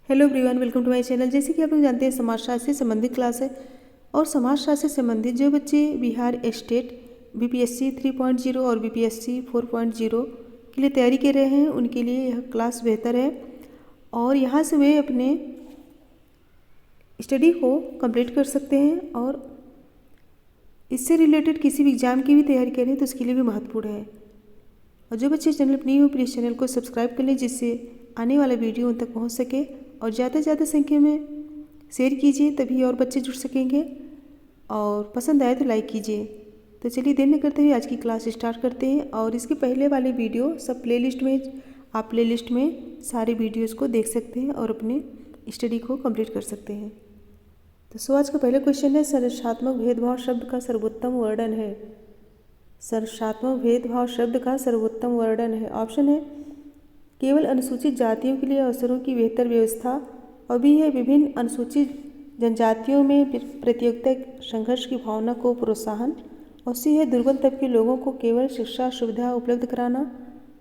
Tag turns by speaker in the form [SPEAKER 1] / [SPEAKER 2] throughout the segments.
[SPEAKER 1] Hello everyone, welcome to my channel. जैसे कि आप लोग जानते हैं, समाजशास्त्र से संबंधित क्लास है और समाजशास्त्र से संबंधित जो बच्चे बिहार स्टेट बीपीएससी 3.0 और बीपीएससी 4.0 के लिए तैयारी कर रहे हैं, उनके लिए यह क्लास बेहतर है और यहाँ से वे अपने स्टडी को कंप्लीट कर सकते हैं और इससे रिलेटेड किसी भी एग्ज़ाम की भी तैयारी करें तो उसके लिए भी महत्वपूर्ण है। और जो बच्चे चैनल पर नहीं हो, प्लीज़ चैनल को सब्सक्राइब कर लें जिससे आने वाला वीडियो उन तक पहुंच सके और ज़्यादा से ज़्यादा संख्या में शेयर कीजिए, तभी और बच्चे जुड़ सकेंगे। और पसंद आए तो लाइक कीजिए। तो चलिए देर न करते हुए आज की क्लास स्टार्ट करते हैं। और इसके पहले वाले वीडियो सब प्लेलिस्ट में सारे वीडियोस को देख सकते हैं और अपने स्टडी को कंप्लीट कर सकते हैं। तो आज का पहला क्वेश्चन है, संरचनात्मक भेदभाव शब्द का सर्वोत्तम वर्णन है। संरचनात्मक भेदभाव शब्द का सर्वोत्तम वर्णन है। ऑप्शन है केवल अनुसूचित जातियों के लिए अवसरों की बेहतर व्यवस्था, और बी है विभिन्न अनुसूचित जनजातियों में प्रतियोगिता संघर्ष की भावना को प्रोत्साहन, और सी है दुर्बल तबके के लोगों को केवल शिक्षा सुविधा उपलब्ध कराना,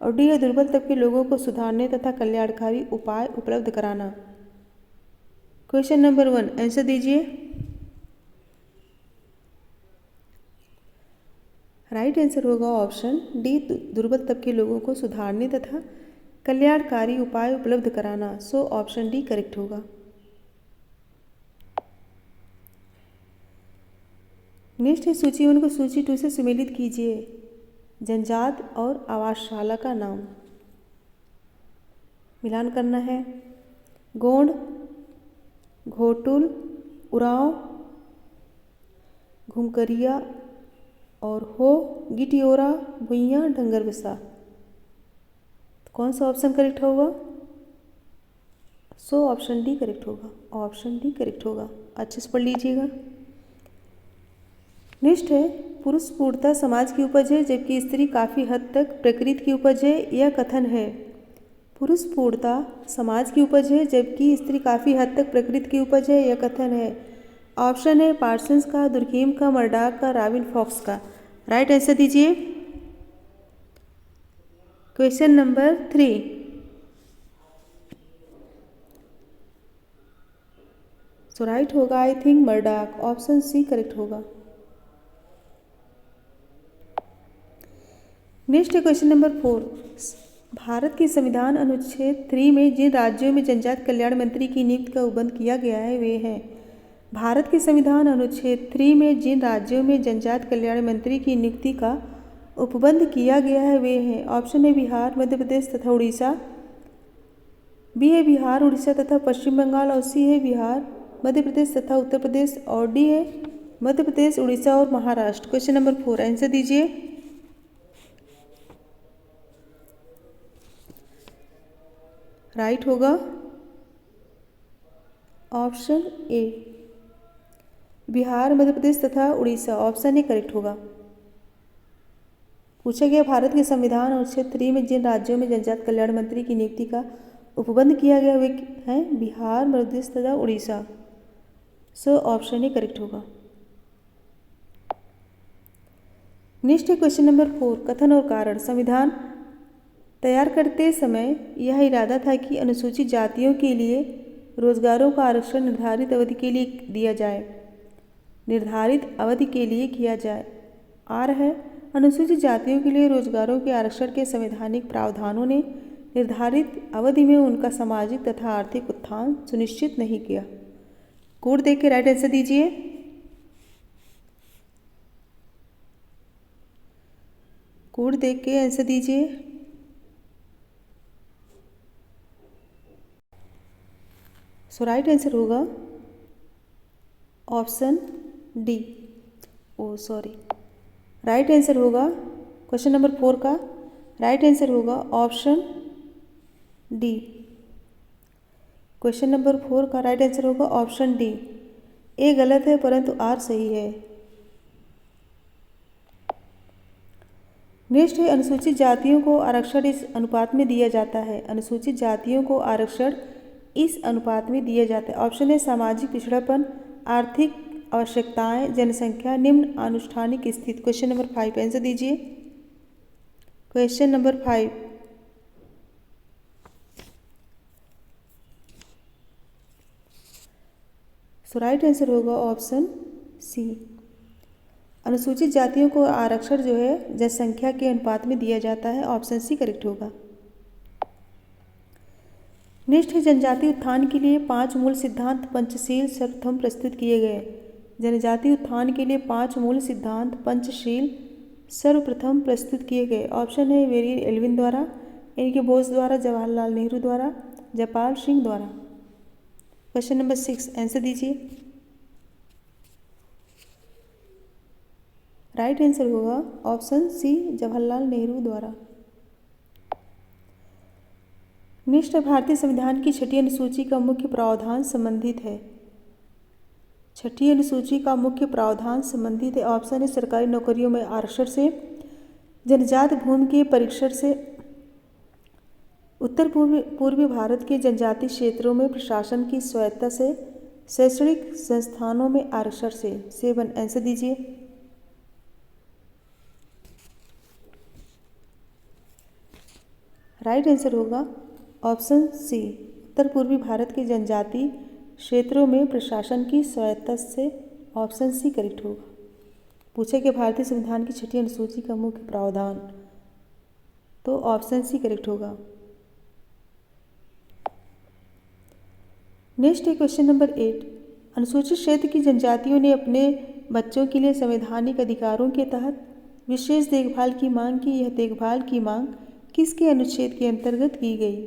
[SPEAKER 1] और डी है दुर्बल तबके के लोगों को सुधारने तथा कल्याणकारी उपाय उपलब्ध कराना। क्वेश्चन नंबर 1 आंसर दीजिए। राइट आंसर होगा ऑप्शन डी, दुर्बल तबके के लोगों को सुधारने तथा कल्याणकारी उपाय उपलब्ध कराना। सो ऑप्शन डी करेक्ट होगा। नेक्स्ट है सूची 1 को सूची 2 से सुमेलित कीजिए। जनजात और आवासशाला का नाम मिलान करना है। गोंड, घोटुल, उरांव, घुमकरिया और हो, गिटियोरा, भुइयाँ, डंगरबिसा। कौन सा ऑप्शन करेक्ट होगा? सो ऑप्शन डी करेक्ट होगा। ऑप्शन डी करेक्ट होगा। अच्छे से पढ़ लीजिएगा। नेक्स्ट है पुरुष पूर्णतः समाज की उपज है जबकि स्त्री काफ़ी हद तक प्रकृति की उपज है, यह कथन है। पुरुष पूर्णतः समाज की उपज है जबकि स्त्री काफ़ी हद तक प्रकृति की उपज है, यह कथन है। ऑप्शन है पार्सन्स का, दुर्कीम का, मर्डाक का, रॉबिन फॉक्स का। राइट आंसर दीजिए। क्वेश्चन नंबर 3 सो राइट होगा I think Murdock. Option C correct होगा। नेक्स्ट है क्वेश्चन नंबर 4। भारत के संविधान अनुच्छेद 3 में जिन राज्यों में जनजाति कल्याण मंत्री की नियुक्ति का उपबंध किया गया है वे हैं। भारत के संविधान अनुच्छेद 3 में जिन राज्यों में जनजाति कल्याण मंत्री की नियुक्ति का उपबंध किया गया है वे हैं। ऑप्शन है बिहार, मध्य प्रदेश तथा उड़ीसा, बी है बिहार, उड़ीसा तथा पश्चिम बंगाल, और सी है बिहार, मध्य प्रदेश तथा उत्तर प्रदेश, और डी है मध्य प्रदेश, उड़ीसा और महाराष्ट्र। क्वेश्चन नंबर 4 आंसर दीजिए। राइट होगा ऑप्शन ए, बिहार, मध्य प्रदेश तथा उड़ीसा। ऑप्शन ए करेक्ट होगा। पूछा गया भारत के संविधान अनुच्छेद 3 में जिन राज्यों में जनजाति कल्याण मंत्री की नियुक्ति का उपबंध किया गया वे हैं बिहार, मध्य प्रदेश तथा Orissa. So option A correct होगा। नेक्स्ट है क्वेश्चन नंबर 4 कथन और कारण। संविधान तैयार करते समय यह इरादा था कि अनुसूचित जातियों के लिए रोजगारों का आरक्षण निर्धारित अवधि के लिए दिया जाए, निर्धारित अवधि के लिए किया जाए। आ रहा है अनुसूचित जातियों के लिए रोजगारों के आरक्षण के संवैधानिक प्रावधानों ने निर्धारित अवधि में उनका सामाजिक तथा आर्थिक उत्थान सुनिश्चित नहीं किया। कोड देख के राइट आंसर दीजिए। कोड देख के आंसर दीजिए। सो राइट आंसर होगा ऑप्शन डी। ओ सॉरी, राइट आंसर होगा क्वेश्चन नंबर 4 का राइट आंसर होगा ऑप्शन डी। क्वेश्चन नंबर 4 का राइट आंसर होगा ऑप्शन डी। ए गलत है परंतु आर सही है। नेक्स्ट है अनुसूचित जातियों को आरक्षण इस अनुपात में दिया जाता है। अनुसूचित जातियों को आरक्षण इस अनुपात में दिया जाता है। ऑप्शन है सामाजिक पिछड़ापन, आर्थिक आवश्यकताएं, जनसंख्या, निम्न आनुष्ठानिक स्थिति। क्वेश्चन नंबर 5 आंसर दीजिए। क्वेश्चन नंबर 5 सो राइट आंसर होगा ऑप्शन सी। अनुसूचित जातियों को आरक्षण जो है जनसंख्या के अनुपात में दिया जाता है, ऑप्शन सी करेक्ट होगा। नेक्स्ट है जनजाति उत्थान के लिए 5 मूल सिद्धांत पंचशील सर्वप्रथम प्रस्तुत किए गए। जनजाति उत्थान के लिए 5 मूल सिद्धांत पंचशील सर्वप्रथम प्रस्तुत किए गए। ऑप्शन है वेरी एल्विन द्वारा, इनके बोस द्वारा, जवाहरलाल नेहरू द्वारा, जयपाल सिंह द्वारा। क्वेश्चन नंबर 6 आंसर दीजिए। राइट आंसर होगा ऑप्शन सी जवाहरलाल नेहरू द्वारा। नेक्स्ट भारतीय संविधान की छठी अनुसूची का मुख्य प्रावधान संबंधित है। छठी अनुसूची का मुख्य प्रावधान संबंधित है। ऑप्शन है सरकारी नौकरियों में आरक्षण से, जनजाति भूमि के परीक्षण से, उत्तर पूर्वी भारत के जनजातीय क्षेत्रों में प्रशासन की स्वायत्तता से, शैक्षणिक संस्थानों में आरक्षण से। 7 आंसर दीजिए। राइट आंसर होगा ऑप्शन सी उत्तर पूर्वी भारत के जनजातीय क्षेत्रों में प्रशासन की स्वायत्तता से। ऑप्शन सी करेक्ट होगा। पूछे कि भारतीय संविधान की छठी अनुसूची का मुख्य प्रावधान, तो ऑप्शन सी करेक्ट होगा। नेक्स्ट है क्वेश्चन नंबर 8। अनुसूचित क्षेत्र की जनजातियों ने अपने बच्चों के लिए संवैधानिक अधिकारों के तहत विशेष देखभाल की मांग की। यह देखभाल की मांग किसके अनुच्छेद के अंतर्गत की गई?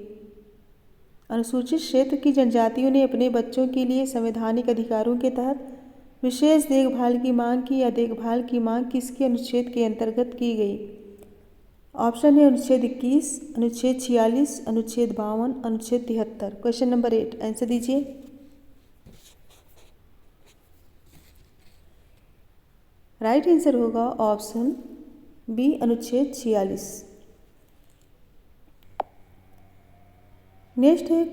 [SPEAKER 1] अनुसूचित क्षेत्र की जनजातियों ने अपने बच्चों के लिए संवैधानिक अधिकारों के तहत विशेष देखभाल की मांग की। या देखभाल की मांग किसके अनुच्छेद के अंतर्गत की गई? ऑप्शन है अनुच्छेद 21, अनुच्छेद 46, अनुच्छेद 52, अनुच्छेद 73। क्वेश्चन नंबर 8 आंसर दीजिए। राइट आंसर होगा ऑप्शन बी अनुच्छेद 46। नेक्स्ट है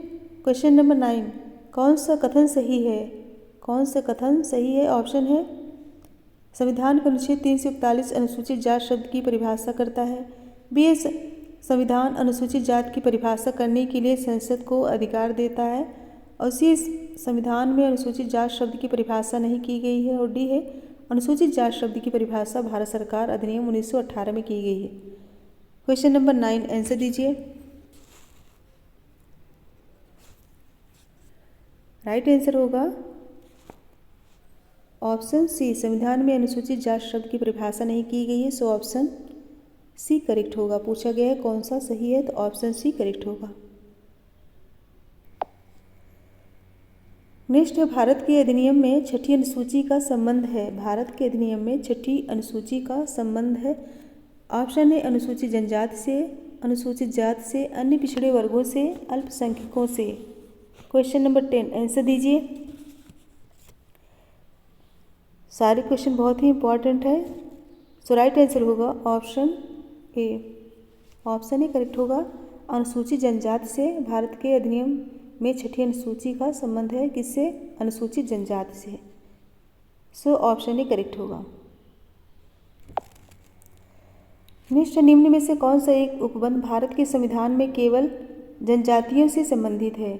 [SPEAKER 1] क्वेश्चन नंबर 9। कौन सा कथन सही है? कौन सा कथन सही है? ऑप्शन है संविधान का अनुच्छेद 341 अनुसूचित जाति शब्द की परिभाषा करता है। बी संविधान अनुसूचित जाति की परिभाषा करने के लिए संसद को अधिकार देता है। और सी संविधान में अनुसूचित जाति शब्द की परिभाषा नहीं की गई है। और डी है अनुसूचित जाति शब्द की परिभाषा भारत सरकार अधिनियम 1918 में की गई है। क्वेश्चन नंबर 9 आंसर दीजिए। राइट आंसर होगा ऑप्शन सी संविधान में अनुसूचित जाति शब्द की परिभाषा नहीं की गई है। सो ऑप्शन सी करेक्ट होगा। पूछा गया है कौन सा सही है, तो ऑप्शन सी करेक्ट होगा। नेक्स्ट है भारत के अधिनियम में छठी अनुसूची का संबंध है। भारत के अधिनियम में छठी अनुसूची का संबंध है। ऑप्शन है अनुसूचित जनजाति से, अनुसूचित जाति से, अन्य पिछड़े वर्गों से, अल्पसंख्यकों से। क्वेश्चन नंबर 10 आंसर दीजिए। सारे क्वेश्चन बहुत ही इंपॉर्टेंट है। सो राइट आंसर होगा option A. Option A correct होगा। अनुसूचित जनजाति से भारत के अधिनियम में छठी अनुसूची का संबंध है। किससे? अनुसूचित जनजाति से। सो ऑप्शन ए करेक्ट होगा। नेक्स्ट निम्न में से कौन सा एक उपबंध भारत के संविधान में केवल जनजातियों से संबंधित है?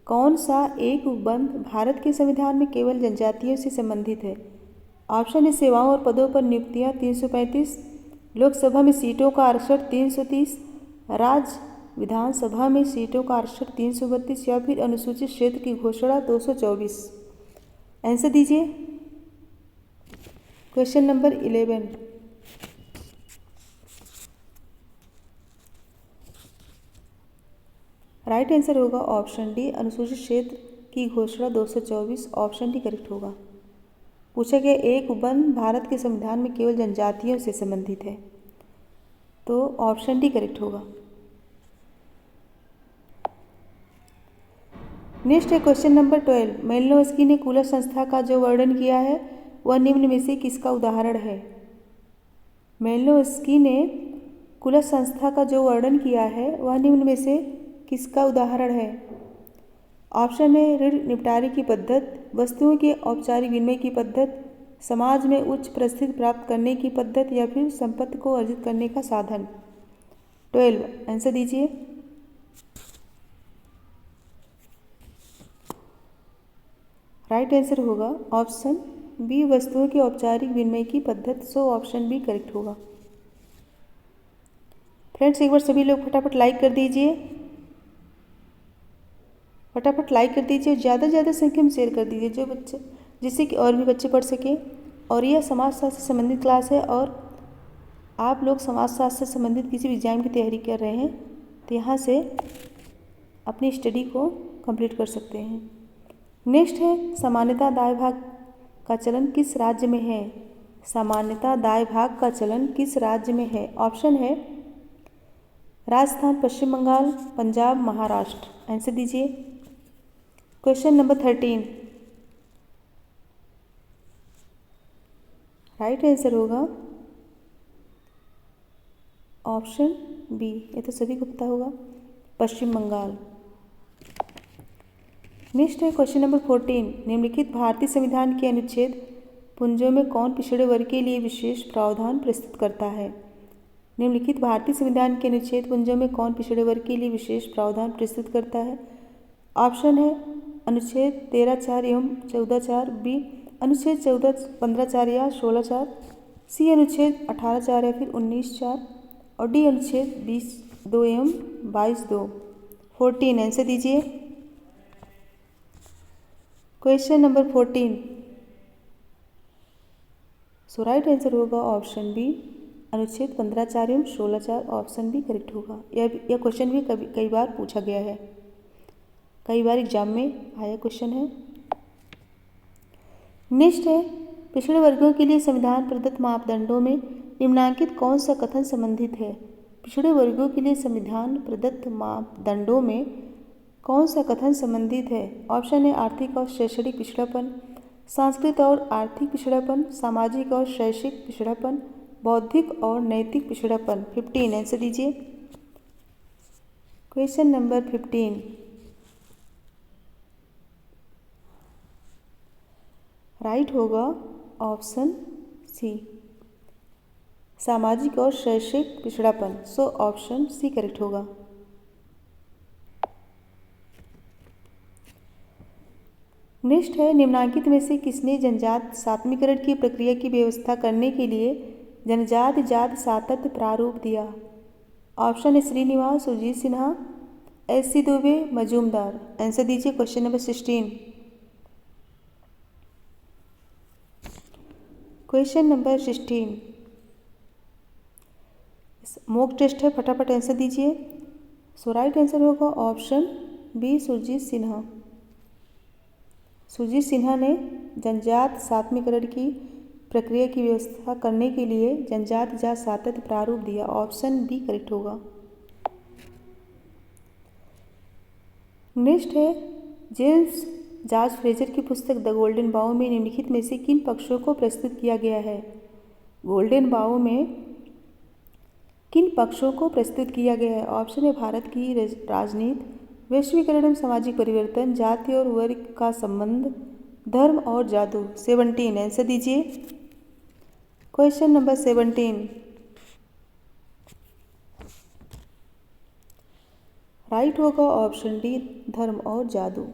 [SPEAKER 1] कौन सा एक उपबंध भारत के संविधान में केवल जनजातियों से संबंधित है? ऑप्शन है सेवाओं और पदों पर नियुक्तियां 335, लोकसभा में सीटों का आरक्षण 330, राज्य विधानसभा में सीटों का आरक्षण 332, या फिर अनुसूचित क्षेत्र की घोषणा 224। आंसर दीजिए। Question number 11। राइट आंसर होगा ऑप्शन डी अनुसूचित क्षेत्र की घोषणा 224। ऑप्शन डी करेक्ट होगा। पूछा गया एक उपबंध भारत के संविधान में केवल जनजातियों से संबंधित है, तो ऑप्शन डी करेक्ट होगा। नेक्स्ट है क्वेश्चन नंबर 12। मेलिनोव्स्की ने कूलर संस्था का जो वर्णन किया है वह निम्न में से किसका उदाहरण है? मेलिनोव्स्की ने कूलर संस्था का जो वर्णन किया है वह निम्न में से किसका उदाहरण है? ऑप्शन है ऋण निपटारे की पद्धति, वस्तुओं के औपचारिक विनिमय की पद्धति, समाज में उच्च प्रसिद्धि प्राप्त करने की पद्धति, या फिर संपत्ति को अर्जित करने का साधन। 12 आंसर दीजिए। राइट आंसर होगा ऑप्शन बी, वस्तुओं के औपचारिक विनिमय की पद्धति। सो ऑप्शन बी करेक्ट होगा। फ्रेंड्स एक बार सभी लोग फटाफट लाइक कर दीजिए, फटाफट लाइक कर दीजिए और ज़्यादा से ज़्यादा संख्या में शेयर कर दीजिए जो बच्चे, जिससे कि और भी बच्चे पढ़ सकें। और यह समाजशास्त्र से संबंधित क्लास है और आप लोग समाजशास्त्र से संबंधित किसी भी एग्जाम की तैयारी कर रहे हैं तो यहाँ से अपनी स्टडी को कंप्लीट कर सकते हैं। नेक्स्ट है सामान्यतः दाय भाग का चलन किस राज्य में है। सामान्यतः दाय भाग का चलन किस राज्य में है। ऑप्शन है राजस्थान, पश्चिम बंगाल, पंजाब, महाराष्ट्र। आंसर दीजिए। क्वेश्चन नंबर 13, राइट आंसर होगा ऑप्शन बी, ये तो सभी को पता होगा, पश्चिम बंगाल। नेक्स्ट है क्वेश्चन नंबर 14, निम्नलिखित भारतीय संविधान के अनुच्छेद पुंजों में कौन पिछड़े वर्ग के लिए विशेष प्रावधान प्रस्तुत करता है। निम्नलिखित भारतीय संविधान के अनुच्छेद पुंजों में कौन पिछड़े वर्ग के लिए विशेष प्रावधान प्रस्तुत करता है। ऑप्शन है अनुच्छेद 13(4) एवं 14(4), बी अनुच्छेद 15(4) या 16(4), सी अनुच्छेद 18(4) या फिर 19(4) और डी अनुच्छेद 20(2) एवं 22(2). 14 आंसर दीजिए। क्वेश्चन नंबर 14, सो राइट आंसर होगा ऑप्शन बी, अनुच्छेद 15(4) एवं 16(4). ऑप्शन बी करेक्ट होगा। यह क्वेश्चन भी कई बार पूछा गया है, कई बार एग्जाम में आया क्वेश्चन है। नेक्स्ट है पिछड़े वर्गों के लिए संविधान प्रदत्त मापदंडों में निम्नांकित कौन सा कथन संबंधित है। पिछड़े वर्गों के लिए संविधान प्रदत्त मापदंडों में कौन सा कथन संबंधित है। ऑप्शन है आर्थिक और शैक्षणिक पिछड़ापन, सांस्कृतिक और आर्थिक पिछड़ापन, सामाजिक और शैक्षिक पिछड़ापन, बौद्धिक और नैतिक पिछड़ापन। 15 आंसर दीजिए। क्वेश्चन नंबर 15, राइट होगा ऑप्शन सी, सामाजिक और शैक्षिक पिछड़ापन। सो ऑप्शन सी करेक्ट होगा। नेक्स्ट है निम्नांकित में से किसने जनजात सातवीकरण की प्रक्रिया की व्यवस्था करने के लिए जनजाति जाति सातत्य प्रारूप दिया। ऑप्शन है श्रीनिवास, सुरजीत सिन्हा, एस.सी. दुबे, मजूमदार। आंसर दीजिए। Question number 16, question number 16 mock test है, फटाफट आंसर दीजिए। सो राइट आंसर होगा ऑप्शन बी, सुरजीत सिन्हा। सुरजीत सिन्हा ने जनजात सातवीकरण की प्रक्रिया की व्यवस्था करने के लिए जनजाति जाति सातत्य प्रारूप दिया। ऑप्शन बी करेक्ट होगा। नेक्स्ट है जेम्स जॉर्ज फ्रेजर की पुस्तक द गोल्डन बाउ में निम्नलिखित में से किन पक्षों को प्रस्तुत किया गया है। गोल्डन बाउ में किन पक्षों को प्रस्तुत किया गया है। ऑप्शन है भारत की राजनीति, वैश्वीकरण एवं सामाजिक परिवर्तन, जाति और वर्ग का संबंध, धर्म और जादू। 17 आंसर दीजिए। क्वेश्चन नंबर 17, राइट होगा ऑप्शन डी, धर्म और जादू।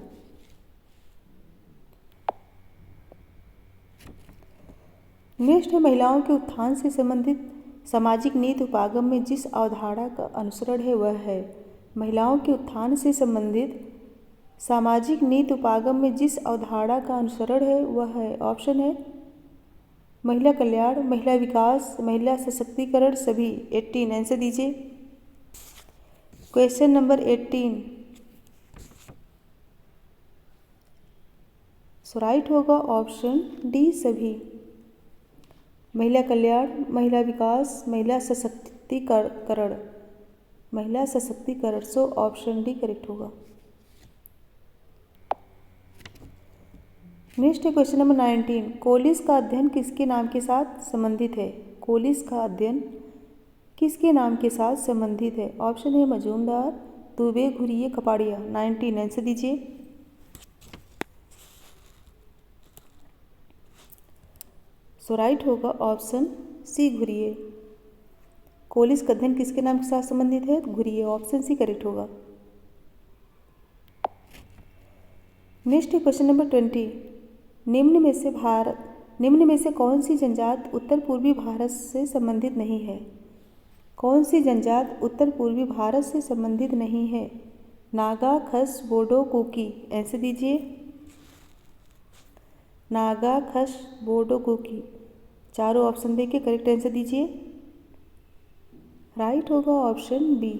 [SPEAKER 1] नेक्स्ट है महिलाओं के उत्थान से संबंधित सामाजिक नीति उपागम में जिस अवधारणा का अनुसरण है वह है। महिलाओं के उत्थान से संबंधित सामाजिक नीति उपागम में जिस अवधारणा का अनुसरण है वह है। ऑप्शन है महिला कल्याण, महिला विकास, महिला सशक्तिकरण, सभी। 18 आंसर दीजिए। क्वेश्चन नंबर 18, सो राइट होगा ऑप्शन डी, सभी। महिला कल्याण, महिला विकास, महिला सशक्तिकरण, महिला सशक्तिकरण। सो ऑप्शन डी करेक्ट होगा। नेक्स्ट है क्वेश्चन नंबर 19, कोलिस का अध्ययन किसके नाम के साथ संबंधित है। कोलिस का अध्ययन किसके नाम के साथ संबंधित है। ऑप्शन है मजूमदार, दुबे, घुरिये, कपाड़िया। 19 आंसर दीजिए। सो राइट होगा ऑप्शन सी, घुरिये। कोलिस का अध्ययन किसके नाम के साथ संबंधित है। घुरिये। ऑप्शन सी करेक्ट होगा। नेक्स्ट है क्वेश्चन नंबर 20, निम्न में से कौन सी जनजात उत्तर पूर्वी भारत से संबंधित नहीं है? कौन सी जनजात उत्तर पूर्वी भारत से संबंधित नहीं है? नागा, खस, बोडो, कुकी। आंसर दीजिए। नागा, खस, बोडो, कुकी। चारों ऑप्शन देखिए, करेक्ट आंसर दीजिए। राइट होगा ऑप्शन बी,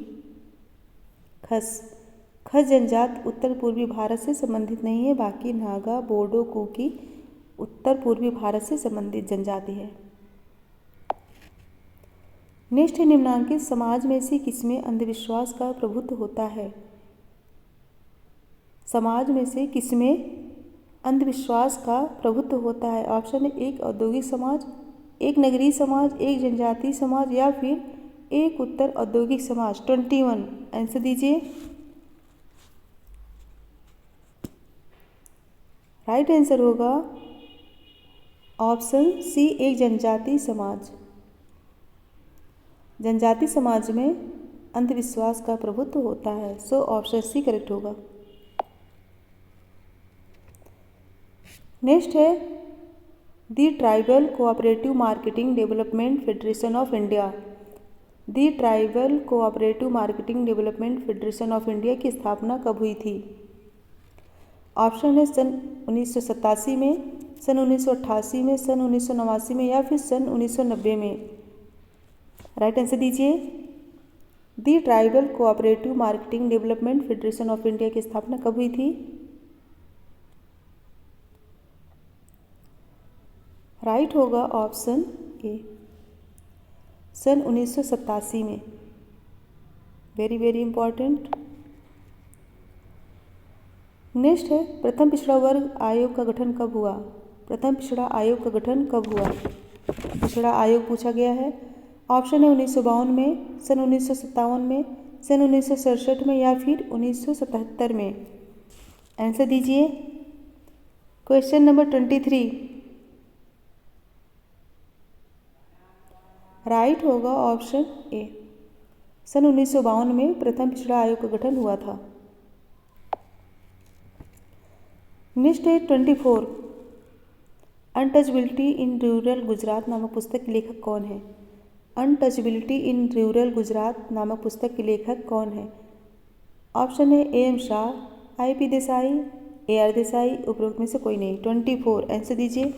[SPEAKER 1] खस। खस जनजात उत्तर पूर्वी भारत से संबंधित नहीं है, बाकी नागा, बोडो, कुकी उत्तर पूर्वी भारत से संबंधित जनजाति है। नेक्स्ट है, निम्नांकित समाज में से किसमें अंधविश्वास का प्रभुत्व होता है? समाज में से किसमें अंधविश्वास का प्रभुत्व होता है? ऑप्शन है, एक औद्योगिक समाज, एक नगरीय समाज, एक जनजातीय समाज या फिर एक उत्तर औद्योगिक समाज। 21 आंसर दीजिए। राइट आंसर होगा ऑप्शन सी, एक जनजातीय समाज। जनजातीय समाज में अंधविश्वास का प्रभुत्व होता है, सो ऑप्शन सी करेक्ट होगा। नेक्स्ट है, the tribal cooperative marketing development federation of India. The tribal cooperative marketing development federation of India की स्थापना कब हुई थी? ऑप्शन है, सन 1987 में, सन 1988 में, सन 1989 में या फिर सन 1990 में। राइट आंसर दीजिए। The tribal cooperative marketing development federation of India की स्थापना कब हुई थी? राइट होगा ऑप्शन ए, सन 1987 में। Very very important. नेक्स्ट है, प्रथम पिछड़ा वर्ग आयोग का गठन कब हुआ? प्रथम पिछड़ा आयोग का गठन कब हुआ? पिछड़ा आयोग पूछा गया है। ऑप्शन है 1952 में, सन 1957 में, सन 1967 में या फिर 1977 में। आंसर दीजिए। Question number 23। राइट होगा ऑप्शन ए, सन 1952 में प्रथम पिछड़ा आयोग का गठन हुआ था। नेक्स्ट है 24। अनटचबिलिटी इन रूरल गुजरात नामक पुस्तक के लेखक कौन है? अनटचबिलिटी इन रूरल गुजरात नामक पुस्तक के लेखक कौन है? ऑप्शन है AM Shah, IP Desai, AR Desai, उपरोक्त में से कोई नहीं। 24 आंसर दीजिए।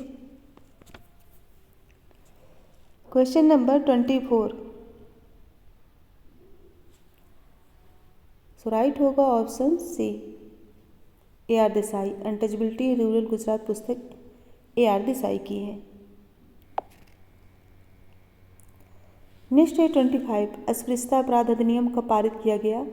[SPEAKER 1] Question number 24। सो राइट होगा option C, AR Desai. Untouchability rural Gujarat पुस्तक AR देसाई की है। नेक्स्ट है 25। अस्पृश्यता अपराध अधिनियम कब पारित किया गया?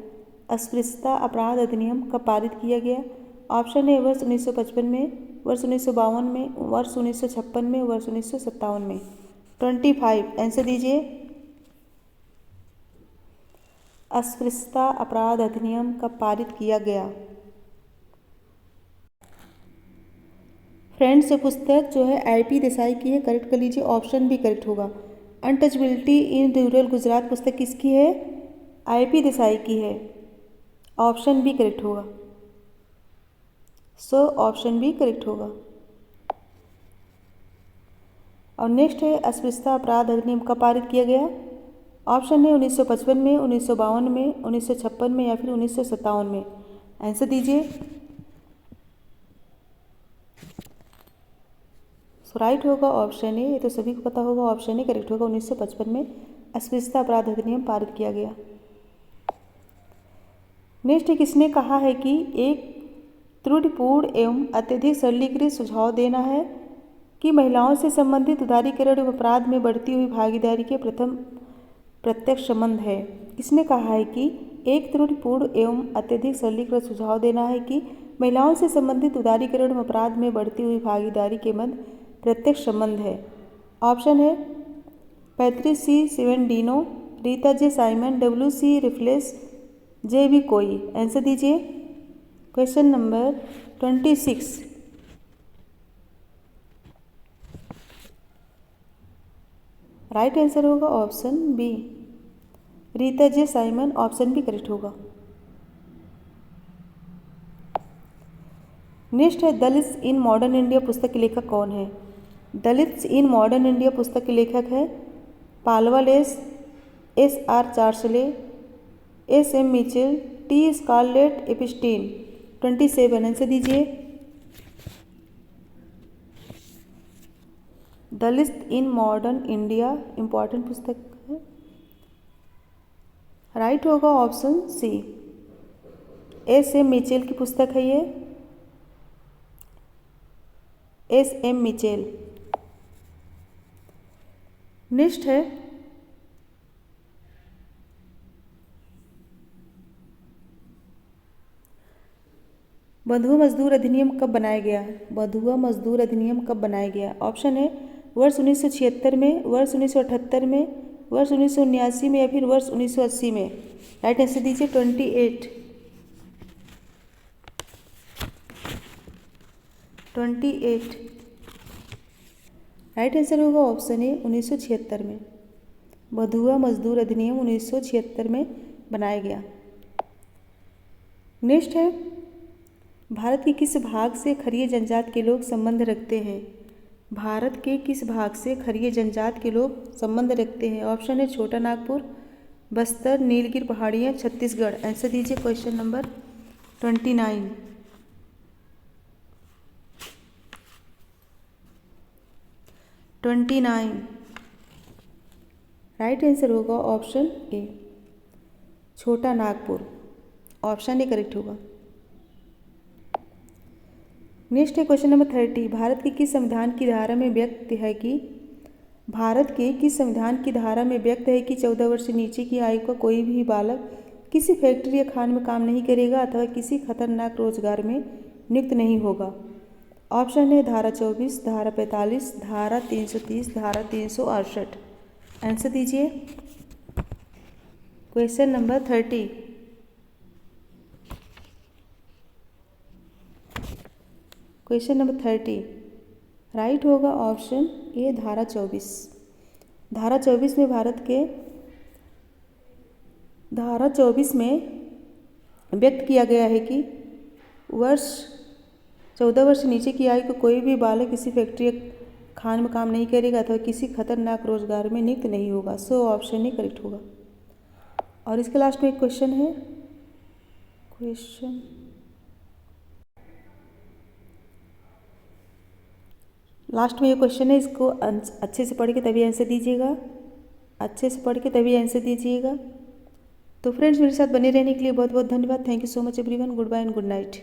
[SPEAKER 1] अस्पृश्यता अपराध अधिनियम कब पारित किया गया? ऑप्शन है, वर्ष 1955 में, वर्ष 1952 में, वर्ष 1956 में, वर्ष 1957 में। 25 आंसर दीजिए। अस्पृश्यता अपराध अधिनियम कब पारित किया गया? फ्रेंड्स, ये पुस्तक जो है IP देसाई की है, करेक्ट कर लीजिए। ऑप्शन भी करेक्ट होगा। अनटचबिलिटी इन रूरल गुजरात पुस्तक किसकी है? IP देसाई की है। ऑप्शन भी करेक्ट होगा। सो ऑप्शन भी करेक्ट होगा। और नेक्स्ट है, अस्पृश्यता अपराध अधिनियम कब पारित किया गया? ऑप्शन है 1955 में, 1952 में, 1956 में या फिर 1957 में। आंसर दीजिए। सो राइट होगा ऑप्शन ए, ये तो सभी को पता होगा, ऑप्शन ए करेक्ट होगा। 1955 में अस्पृश्यता अपराध अधिनियम पारित किया गया। नेक्स्ट, किसने कहा है कि एक त्रुटिपूर्ण एवं अत्यधिक सरलीकृत सुझाव देना है कि महिलाओं से संबंधित उदारीकरण एवं अपराध में बढ़ती हुई भागीदारी के प्रथम प्रत्यक्ष संबंध है? किसने कहा है कि एक त्रुटिपूर्ण एवं अत्यधिक सरलीकृत सुझाव देना है कि महिलाओं से संबंधित उदारीकरण एवं अपराध में बढ़ती हुई भागीदारी के मध्य प्रत्यक्ष संबंध है? ऑप्शन है, पैट्रिस C. सिवेंडिनो, रीता J. Simon, WC. रिफ्लेस, JB. कोई। आंसर दीजिए। Question number 26। राइट आंसर होगा option B, Rita J. Simon. Option B correct होगा। नेक्स्ट है दलित्स इन मॉडर्न इंडिया पुस्तक के लेखक कौन है। दलित्स इन मॉडर्न इंडिया पुस्तक के लेखक है पालवल S R Charsley, S M Mitchell, T Scarlett Epstein. 27 आंसर दीजिए। Dalit in modern India important पुस्तक है। राइट होगा option C, S M Mitchell की पुस्तक है ये, एस एम मिचेल। नेक्स्ट है बंधुआ मजदूर अधिनियम कब बनाया गया। बंधुआ मजदूर अधिनियम कब बनाया गया। ऑप्शन है वर्ष 1976 में, वर्ष 1978 में, वर्ष 1979 में या फिर वर्ष 1980 में। राइट आंसर दीजिए। 28 राइट आंसर होगा ऑप्शन ए 1976 में। बंधुआ मजदूर अधिनियम 1976 में बनाया गया। नेक्स्ट है भारत के किस भाग से खरिये जनजाति के लोग संबंध रखते हैं। भारत के किस भाग से खरिये जनजाति के लोग संबंध रखते हैं। ऑप्शन है छोटा नागपुर, बस्तर, नीलगिरी पहाड़ियाँ, छत्तीसगढ़। आंसर दीजिए क्वेश्चन नंबर 29। राइट आंसर होगा ऑप्शन ए छोटा नागपुर। ऑप्शन ए करेक्ट होगा। नेक्स्ट है क्वेश्चन नंबर 30। भारत के किस संविधान की धारा में व्यक्त है कि 14 वर्ष से नीचे की आयु का कोई भी बालक किसी फैक्ट्री या खान में काम नहीं करेगा अथवा किसी खतरनाक रोजगार में नियुक्त नहीं होगा। ऑप्शन है धारा 24, धारा 45, धारा 330, धारा 368। आंसर दीजिए question number 30। Question number 30 right होगा ऑप्शन ए धारा 24। धारा 24 में धारा 24 में व्यक्त किया गया है कि 14 वर्ष से नीचे की आयु को कोई भी बालक किसी फैक्ट्री या खान में काम नहीं करेगा अथवा किसी खतरनाक रोजगार में नियुक्त नहीं होगा। सो ऑप्शन ही करेक्ट होगा। और इसके लास्ट में एक क्वेश्चन है। लास्ट में ये क्वेश्चन है, इसको अच्छे से पढ़ के तभी आंसर दीजिएगा। तो फ्रेंड्स मेरे साथ बने रहने के लिए बहुत बहुत धन्यवाद। Thank you so much everyone. Good bye and good night.